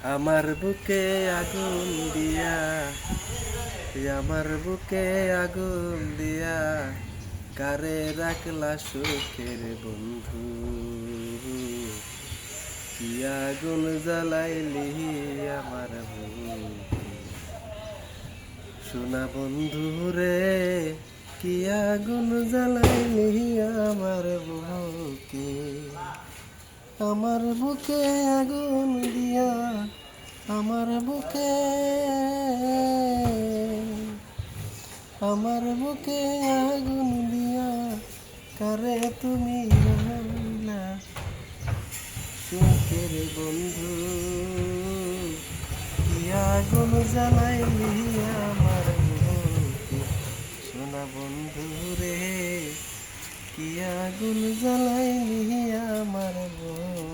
আমার বুকে আগুন দিয়া, আমার বুকে আগুন দিয়া, কারে রাখলা সুখের বন্ধু। কি আগুন জ্বালাইলি আমার বুকে, সোনা বন্ধু রে। কি আগুন জ্বালাইলি আমার বুকে, আমার বুকে আগুন দিয়া, আমার বুকে, আমার বুকে আগুন দিয়া, কারে তুমি রইলা সুখের বন্ধু। কি আগুন জ্বালাইলি আমার বুকে, সোনা বন্ধু রে। কি আগুন জ্বালাইলি আমার বুকে।